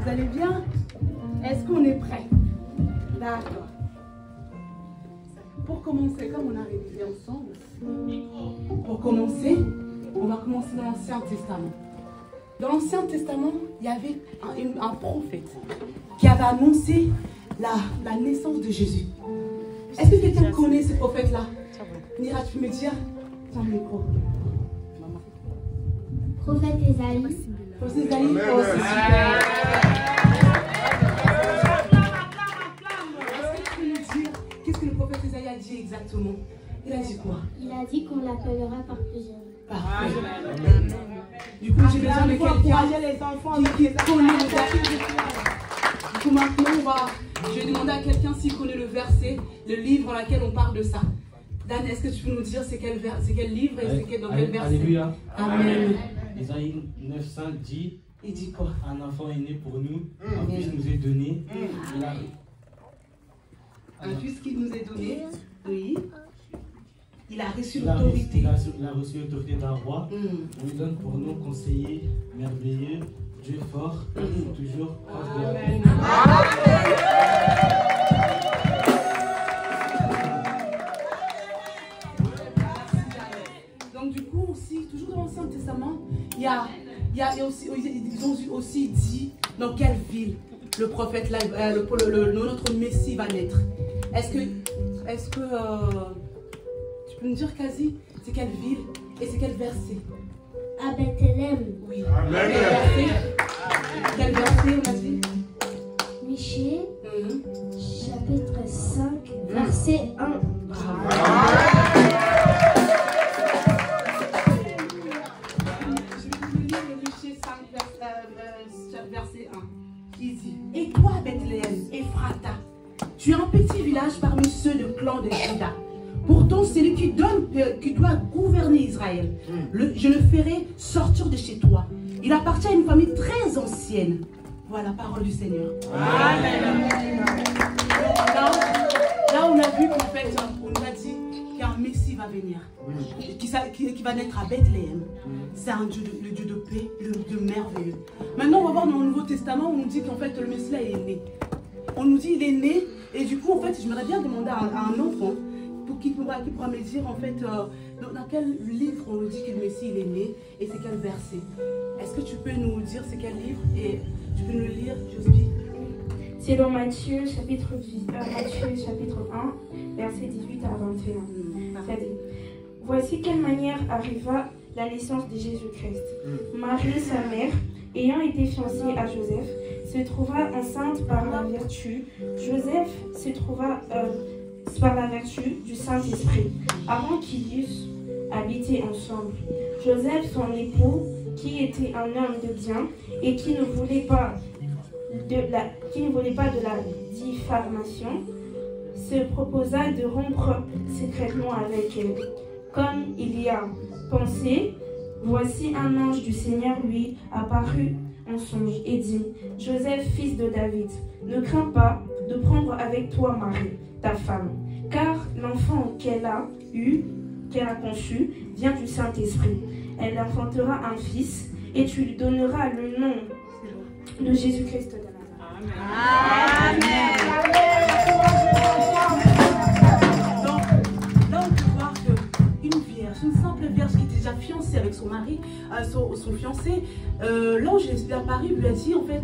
Vous allez bien? Est-ce qu'on est prêt? D'accord. Pour commencer, comme on a révisé ensemble, pour commencer, on va commencer dans l'Ancien Testament. Dans l'Ancien Testament, il y avait un prophète qui avait annoncé la naissance de Jésus. Est-ce que quelqu'un connaît ce prophète-là? Nira, tu peux me dire? Tiens le micro. Prophète Ésaïe. Prophète Ésaïe, oh, c'est super. Est-ce que tu peux nous dire qu'est-ce que le prophète Ésaïe a dit exactement? Il a dit quoi? Il a dit qu'on l'appellera par plusieurs. Parfait. Du coup, j'ai besoin de quelqu'un qui connaît le verset. Du coup, maintenant, je vais demander à quelqu'un s'il connaît le verset, le livre dans lequel on parle de ça. Dan, est-ce que tu peux nous dire c'est quel livre et c'est dans quel verset? Alléluia. Amen. Isaïe 9:5 dit, il dit quoi? Un enfant est né pour nous, un fils nous est donné. Un fils qui nous est donné, oui. Il a reçu l'autorité. Il a reçu l'autorité d'un roi. On lui donne pour nous conseiller merveilleux, Dieu fort, toujours proche de la paix. Donc du coup aussi, toujours dans l'Ancien Testament, ils ont aussi dit dans quelle ville le prophète, notre Messie va naître. Est-ce que tu peux nous dire, Kazi, c'est quelle ville et c'est quel verset? À Bethléem. Oui. Quel verset on a dit? Michée, chapitre 5, verset 1. Je vais vous lire le Michée 5, verset 1. Il dit, et toi, Bethléem, Ephrata, tu es un petit village parmi ceux du clan de Juda. Pourtant, c'est lui qui doit gouverner Israël. Je le ferai sortir de chez toi. Il appartient à une famille très ancienne. Voilà la parole du Seigneur. Amen. Là, on a vu qu'en fait, on nous a dit qu'un Messie va venir. Qui va naître à Bethléem. C'est un Dieu, le Dieu de paix, le Dieu merveilleux. Maintenant, on va voir dans le Nouveau Testament, on nous dit qu'en fait, le Messie là, il est né. On nous dit il est né. Et du coup, en fait, j'aimerais bien demander à un enfant qui pourra me dire en fait dans quel livre on nous dit que le Messie il est né et c'est quel verset. Est-ce que tu peux nous dire c'est quel livre et tu peux nous le lire, Josby? C'est dans Matthieu chapitre 1, verset 18 à 21. Ça dit, voici quelle manière arriva la naissance de Jésus-Christ. Marie, sa mère, ayant été fiancée à Joseph, se trouva enceinte par la vertu. Joseph se trouva par la vertu du Saint-Esprit, avant qu'ils eussent habité ensemble. Joseph, son époux, qui était un homme de bien et qui ne voulait pas de la diffamation, se proposa de rompre secrètement avec elle. Comme il y a pensé, voici un ange du Seigneur lui apparut en songe et dit, Joseph, fils de David, ne crains pas de prendre avec toi Marie, ta femme, car l'enfant qu'elle a conçu vient du Saint-Esprit. Elle enfantera un fils et tu lui donneras le nom de Jésus-Christ de Nazareth. Amen. Donc, là, on peut voir qu'une vierge, une simple vierge qui était déjà fiancée avec son mari, son fiancé, l'ange est apparu, lui a dit en fait,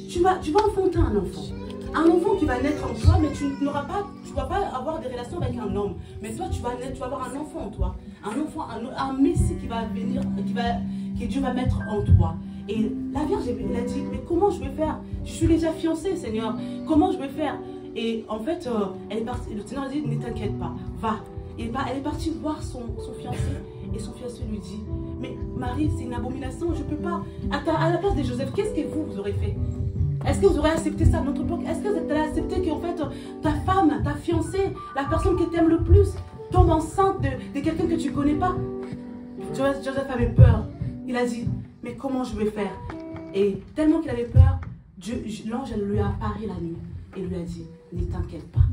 tu vas enfanter un enfant. Un enfant qui va naître en toi, mais tu ne vas pas avoir des relations avec un homme. Mais toi, tu vas avoir un enfant en toi. Un enfant, un Messie qui va venir, que Dieu va mettre en toi. Et la Vierge, elle a dit, mais comment je vais faire? Je suis déjà fiancée, Seigneur. Comment je vais faire? Et en fait, elle est partie, le Seigneur a dit, ne t'inquiète pas, va. Et elle est partie voir son fiancé. Et son fiancé lui dit, mais Marie, c'est une abomination, je ne peux pas. À la place de Joseph, qu'est-ce que vous aurez fait? Est-ce que vous aurez accepté ça à notre époque? Est-ce que vous avez accepté qu'en fait, ta femme, ta fiancée, la personne qui t'aime le plus, tombe enceinte de quelqu'un que tu ne connais pas? Joseph avait peur. Il a dit, mais comment je vais faire? Et tellement qu'il avait peur, l'ange lui a apparu la nuit et lui a dit, ne t'inquiète pas,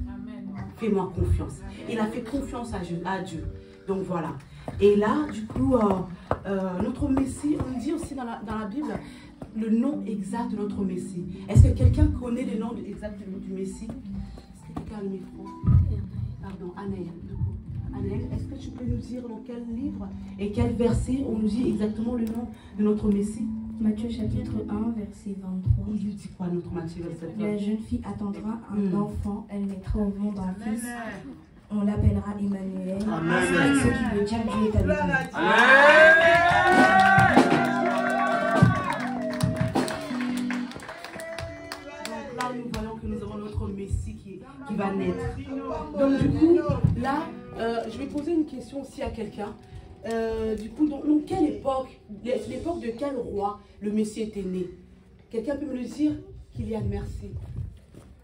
fais-moi confiance. Il a fait confiance à Dieu. Donc voilà. Et là, du coup, notre Messie, on dit aussi dans la Bible, le nom exact de notre Messie. Est-ce que quelqu'un connaît le nom exact du Messie? Est-ce que quelqu'un a le micro? Pardon, Anaël. Anaël, est-ce que tu peux nous dire dans quel livre et quel verset on nous dit exactement le nom de notre Messie? Matthieu chapitre 1, verset 23. On nous dit quoi notre Matthieu verset 23? La jeune fille attendra un enfant, elle mettra au monde un fils. On l'appellera Emmanuel. Amen. Ce qui veut dire Dieu est avec nous. Donc là, nous voyons que nous avons notre Messie qui va naître. Donc du coup, là, je vais poser une question aussi à quelqu'un. Du coup, dans quelle époque, l'époque de quel roi le Messie était né? Quelqu'un peut me le dire? Kylian, merci.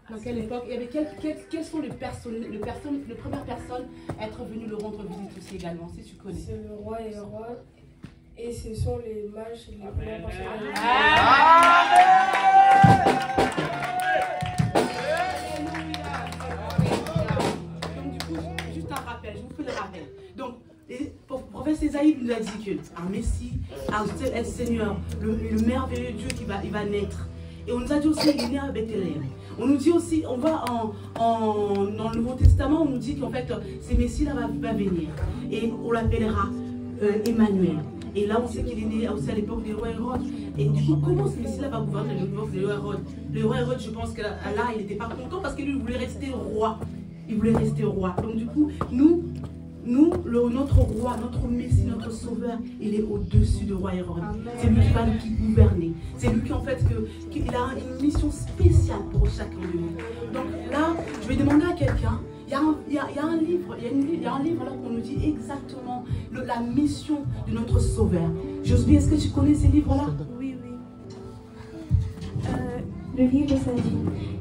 Dans quelle époque? Et avec quelles sont les premières personnes à être venues le rendre visite aussi également, si tu connais? C'est le roi Hérode et ce sont les mages les premières personnes. Donc du coup, juste un rappel, je vous fais le rappel. Donc, le prophète Ésaïe nous a dit qu'un Messie, un Seigneur, le merveilleux Dieu il va naître. Et on nous a dit aussi qu'il est né à Bethléem. On nous dit aussi, on va dans le Nouveau Testament, on nous dit qu'en fait, ce Messie-là va venir. Et on l'appellera Emmanuel. Et là, on sait qu'il est né aussi à l'époque du roi Hérode. Et du coup, comment ce Messie-là va gouverner l'époque du roi Hérode? Le roi Hérode, je pense que là, il n'était pas content parce qu'il voulait rester roi. Il voulait rester roi. Donc du coup, notre roi, notre Messie, notre sauveur, il est au-dessus du roi Hérode. C'est lui qui va nous gouverner. C'est lui qui, en fait, qu'il a une mission spéciale pour chacun de nous. Donc là, je vais demander à quelqu'un, il y a un livre là qu'on nous dit exactement la mission de notre sauveur. Josby, est-ce que tu connais ces livres-là? Oui. Le livre s'agit,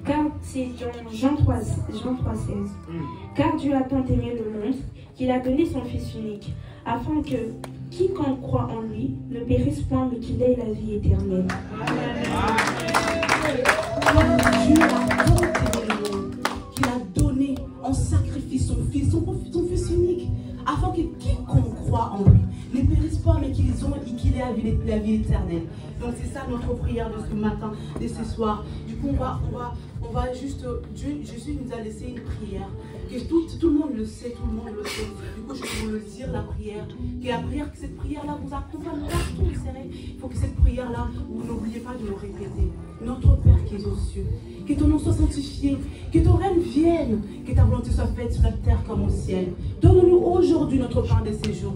car c'est Jean 3,16. Car Dieu a tant aimé le monde qu'il a donné son Fils unique, afin que quiconque croit en lui ne périsse point, mais qu'il ait la vie éternelle. Dieu a tant aimé le monde qu'il a donné en sacrifice son Fils unique, afin que quiconque croit en lui ne périsse pas, mais qu'il ait la vie éternelle. Donc c'est ça notre prière de ce matin, de ce soir. Du coup, on va juste, Jésus nous a laissé une prière, que tout le monde le sait, tout le monde le sait. Du coup, je vais vous le dire, la prière, que cette prière-là vous accompagne partout, vous savez. Il faut que cette prière-là, vous n'oubliez pas de le répéter. Notre Père qui es aux cieux, que ton nom soit sanctifié, que ton règne vienne, que ta volonté soit faite sur la terre comme au ciel. Donne-nous aujourd'hui notre pain de ces jours.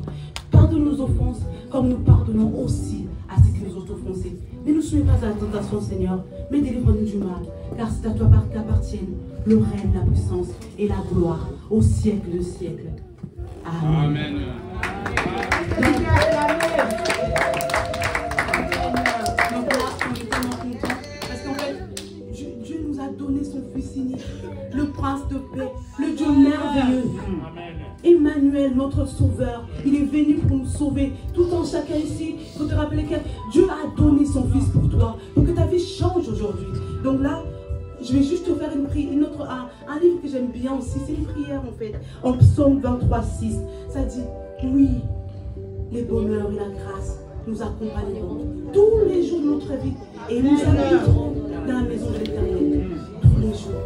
Pardonne nos offenses, comme nous pardonnons aussi à ceux qui nous ont offensés. Ne nous soumets pas à la tentation, Seigneur, mais délivre-nous du mal, car c'est à toi qu'appartiennent le règne, la puissance et la gloire au siècle de siècle. Amen. Donc là, on est tellement contents, parce qu'en fait, Dieu nous a donné son Fils unique, le Prince de paix, le Dieu merveilleux. Emmanuel, notre sauveur, il est venu pour nous sauver. Tout en chacun ici, il faut te rappeler que Dieu a donné son Fils pour toi, pour que ta vie change aujourd'hui. Donc là, je vais juste te faire un livre que j'aime bien aussi, c'est une prière en fait, en Psaume 23,6. Ça dit, oui, les bonheurs et la grâce nous accompagneront tous les jours de notre vie et nous habiterons dans la maison de l'Éternel tous les jours.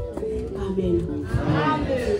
Amen. Amen.